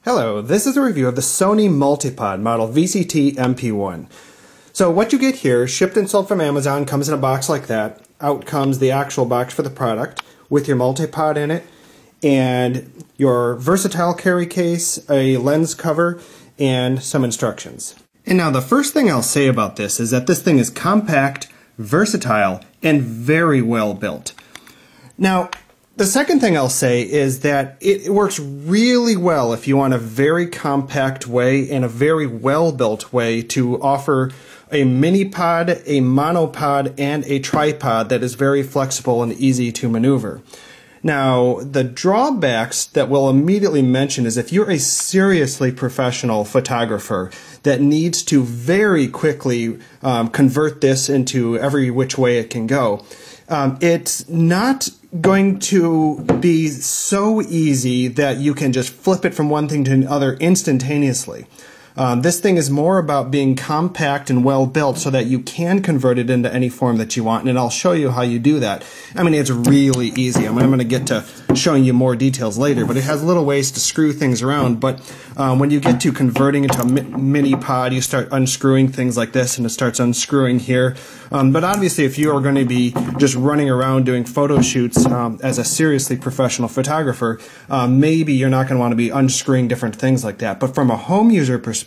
Hello, this is a review of the Sony Multipod model VCT MP1. So what you get here, shipped and sold from Amazon, comes in a box like that. Out comes the actual box for the product with your multipod in it and your versatile carry case, a lens cover, and some instructions. And now the first thing I'll say about this is that this thing is compact, versatile, and very well built. Now, the second thing I'll say is that it works really well if you want a very compact way and a very well-built way to offer a mini pod, a monopod, and a tripod that is very flexible and easy to maneuver. Now, the drawbacks that we'll immediately mention is if you're a seriously professional photographer that needs to very quickly convert this into every which way it can go, it's not going to be so easy that you can just flip it from one thing to another instantaneously. This thing is more about being compact and well built so that you can convert it into any form that you want, and I'll show you how you do that. I mean, it's really easy. I'm going to get to showing you more details later, but it has little ways to screw things around. But when you get to converting into a mini pod, you start unscrewing things like this, and it starts unscrewing here. But obviously, if you are going to be just running around doing photo shoots as a seriously professional photographer, maybe you're not going to want to be unscrewing different things like that. But from a home user perspective,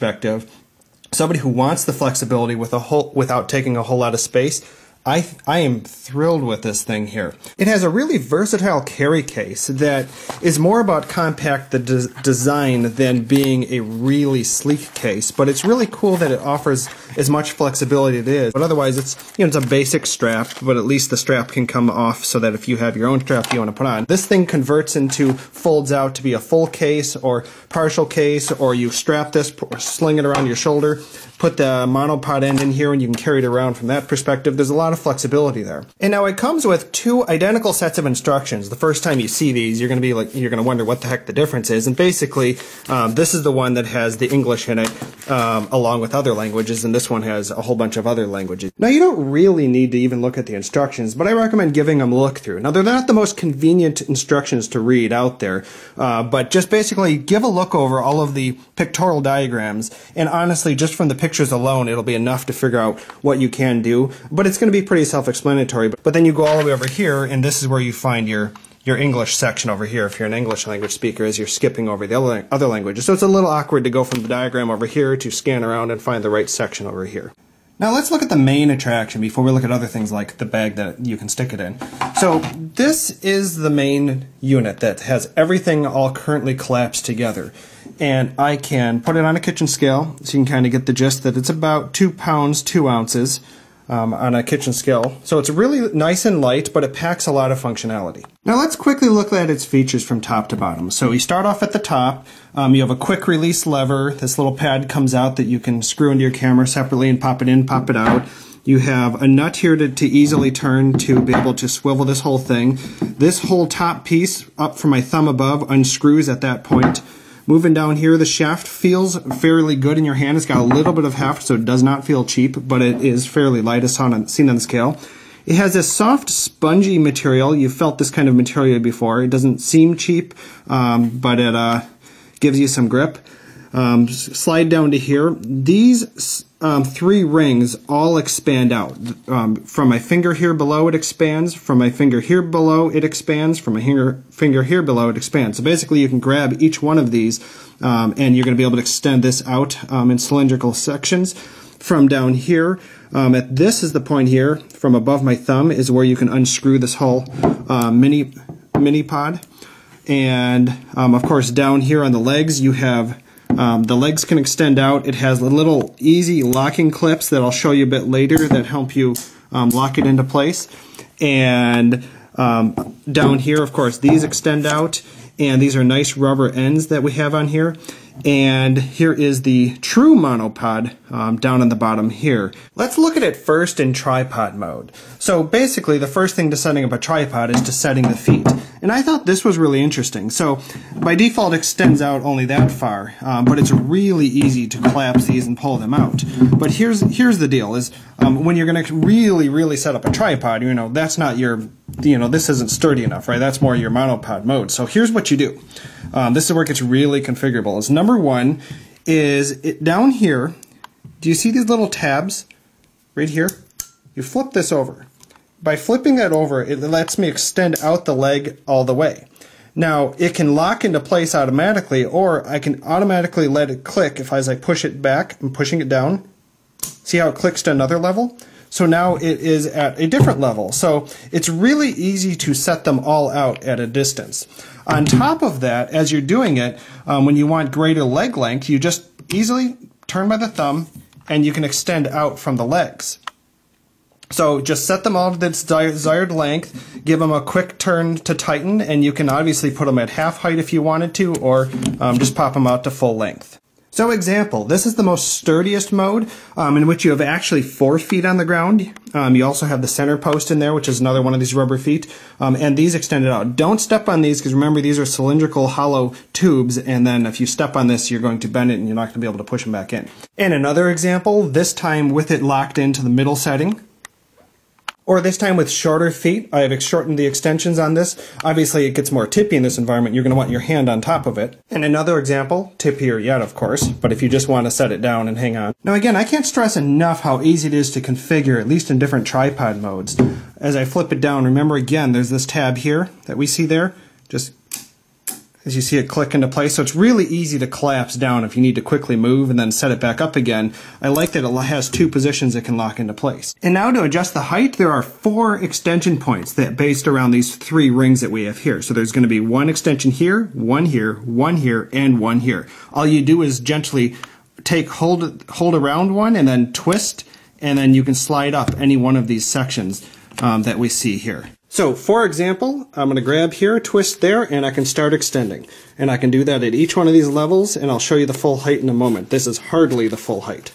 somebody who wants the flexibility without taking a whole lot of space, I am thrilled with this thing here. It has a really versatile carry case that is more about compact design than being a really sleek case, but it's really cool that it offers as much flexibility as it is. But otherwise, it's a basic strap, but at least the strap can come off so that if you have your own strap you want to put on. This thing folds out to be a full case or partial case, or you strap this, sling it around your shoulder, put the monopod end in here, and you can carry it around from that perspective. There's a lot of flexibility there. And now it comes with two identical sets of instructions. The first time you see these, you're going to wonder what the heck the difference is. And basically, this is the one that has the English in it, along with other languages, and this one has a whole bunch of other languages. Now, you don't really need to even look at the instructions, but I recommend giving them a look through. Now, they're not the most convenient instructions to read out there, but just basically give a look over all of the pictorial diagrams, and honestly, just from the pictures alone, it'll be enough to figure out what you can do, but it's going to be pretty self-explanatory. But then you go all the way over here, and this is where you find your English section over here if you're an English language speaker, as you're skipping over the other languages. So it's a little awkward to go from the diagram over here to scan around and find the right section over here. Now let's look at the main attraction before we look at other things like the bag that you can stick it in. So this is the main unit that has everything all currently collapsed together. And I can put it on a kitchen scale, so you can kind of get the gist that it's about 2 pounds, 2 ounces on a kitchen scale. So it's really nice and light, but it packs a lot of functionality. Now let's quickly look at its features from top to bottom. So we start off at the top. You have a quick release lever. This little pad comes out that you can screw into your camera separately and pop it in, pop it out. You have a nut here to easily turn to be able to swivel this whole thing. This whole top piece up from my thumb above unscrews at that point. Moving down here, the shaft feels fairly good in your hand. It's got a little bit of heft, so it does not feel cheap, but it is fairly light as seen on the scale. It has this soft, spongy material. You've felt this kind of material before. It doesn't seem cheap, but it gives you some grip. Slide down to here. These 3 rings all expand out. From my finger here below, it expands. From my finger here below, it expands. From my finger here below, it expands. So basically, you can grab each one of these, and you're going to be able to extend this out in cylindrical sections. From down here, this is the point here, from above my thumb, is where you can unscrew this whole mini pod. And of course, down here on the legs, you have the legs can extend out. It has little easy locking clips that I'll show you a bit later that help you lock it into place. And down here, of course, these extend out, and these are nice rubber ends that we have on here. And here is the true monopod down on the bottom here. Let's look at it first in tripod mode. So basically, the first thing to setting up a tripod is to setting the feet. And I thought this was really interesting. So by default it extends out only that far, but it's really easy to collapse these and pull them out. But here's the deal is when you're going to really set up a tripod, that's not your, this isn't sturdy enough, right? That's more your monopod mode. So here's what you do. This is where it gets really configurable. Is number one is down here, do you see these little tabs right here? You flip this over. By flipping that over, it lets me extend out the leg all the way. Now, it can lock into place automatically, or I can automatically let it click as I push it back. I'm pushing it down. See how it clicks to another level? So now it is at a different level. So it's really easy to set them all out at a distance. On top of that, as you're doing it, when you want greater leg length, you just easily turn by the thumb and you can extend out from the legs. So just set them all to the desired length, give them a quick turn to tighten, and you can obviously put them at half height if you wanted to, or just pop them out to full length. So example, this is the most sturdiest mode in which you have actually 4 feet on the ground. You also have the center post in there, which is another one of these rubber feet, and these extended out. Don't step on these because remember these are cylindrical hollow tubes, and then if you step on this you're going to bend it and you're not going to be able to push them back in. And another example, this time with it locked into the middle setting. Or this time with shorter feet, I have shortened the extensions on this. Obviously it gets more tippy in this environment, you're going to want your hand on top of it. And another example, tippier yet of course, but if you just want to set it down and hang on. Now again, I can't stress enough how easy it is to configure, at least in different tripod modes. As I flip it down, remember again, there's this tab here that we see there. Just as you see it click into place, so it's really easy to collapse down if you need to quickly move and then set it back up again. I like that it has 2 positions it can lock into place. And now to adjust the height, there are 4 extension points that based around these 3 rings that we have here. So there's going to be 1 extension here, 1 here, 1 here, and 1 here. All you do is gently hold around one and then twist, and then you can slide up any one of these sections that we see here. So, for example, I'm going to grab here, twist there, and I can start extending. And I can do that at each one of these levels, and I'll show you the full height in a moment. This is hardly the full height.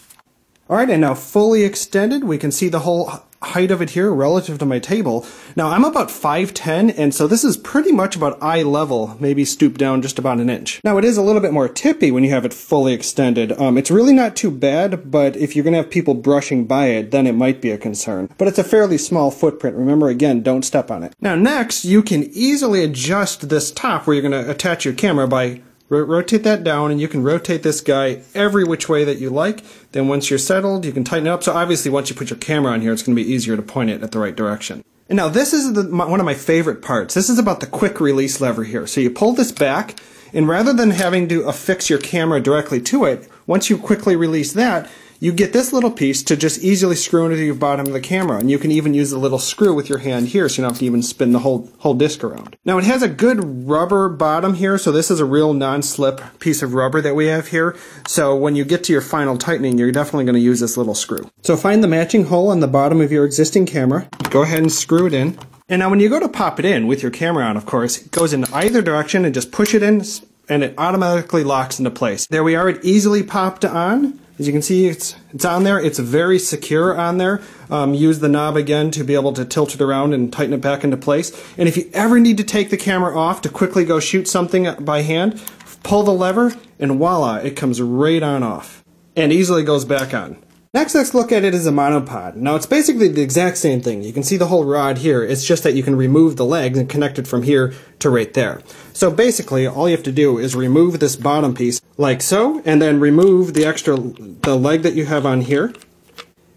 Alright, and now fully extended, we can see the whole height of it here relative to my table. Now, I'm about 5'10", and so this is pretty much about eye level, maybe stoop down just about an inch. Now, it is a little bit more tippy when you have it fully extended. It's really not too bad, but if you're going to have people brushing by it, then it might be a concern. But it's a fairly small footprint. Remember, again, don't step on it. Now, next, you can easily adjust this top where you're going to attach your camera by rotate that down, and you can rotate this guy every which way that you like. Then once you're settled, you can tighten it up. So obviously once you put your camera on here, it's going to be easier to point it at the right direction. And now this is one of my favorite parts. This is about the quick release lever here. So you pull this back, and rather than having to affix your camera directly to it, once you quickly release that, you get this little piece to just easily screw into the bottom of the camera. And you can even use a little screw with your hand here, so you don't have to even spin the whole disc around. Now it has a good rubber bottom here, so this is a real non-slip piece of rubber that we have here. So when you get to your final tightening, you're definitely going to use this little screw. So find the matching hole on the bottom of your existing camera, go ahead and screw it in. And now when you go to pop it in with your camera on, of course, it goes in either direction and just push it in, and it automatically locks into place. There we are, it easily popped on. As you can see, it's on there. It's very secure on there. Use the knob again to be able to tilt it around and tighten it back into place. And if you ever need to take the camera off to quickly go shoot something by hand, pull the lever and voila, it comes right on off and easily goes back on. Next, let's look at it as a monopod. Now, it's basically the exact same thing. You can see the whole rod here. It's just that you can remove the legs and connect it from here to right there. So basically, all you have to do is remove this bottom piece like so, and then remove the leg that you have on here.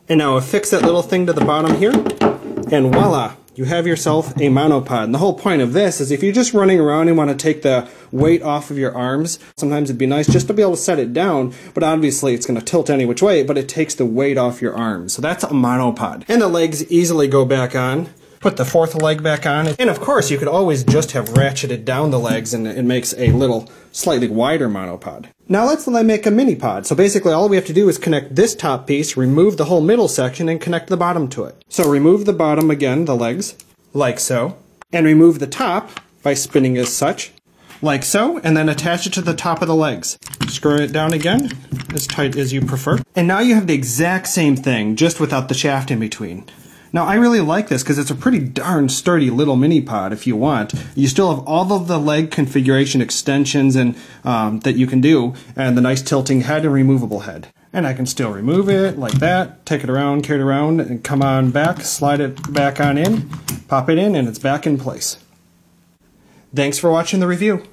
And now affix that little thing to the bottom here, and voila, you have yourself a monopod. And the whole point of this is if you're just running around and want to take the weight off of your arms, sometimes it'd be nice just to be able to set it down, but obviously it's going to tilt any which way, but it takes the weight off your arms. So that's a monopod. And the legs easily go back on. Put the 4th leg back on. And of course, you could always just have ratcheted down the legs and it makes a little slightly wider monopod. Now let's make a mini pod. So basically all we have to do is connect this top piece, remove the whole middle section, and connect the bottom to it. So remove the bottom again, the legs, like so, and remove the top by spinning as such, like so, and then attach it to the top of the legs. Screw it down again, as tight as you prefer. And now you have the exact same thing, just without the shaft in between. Now I really like this because it's a pretty darn sturdy little mini pod if you want. You still have all of the leg configuration extensions and that you can do, and the nice tilting head and removable head. And I can still remove it like that, take it around, carry it around, and come on back, slide it back on in, pop it in, and it's back in place. Thanks for watching the review.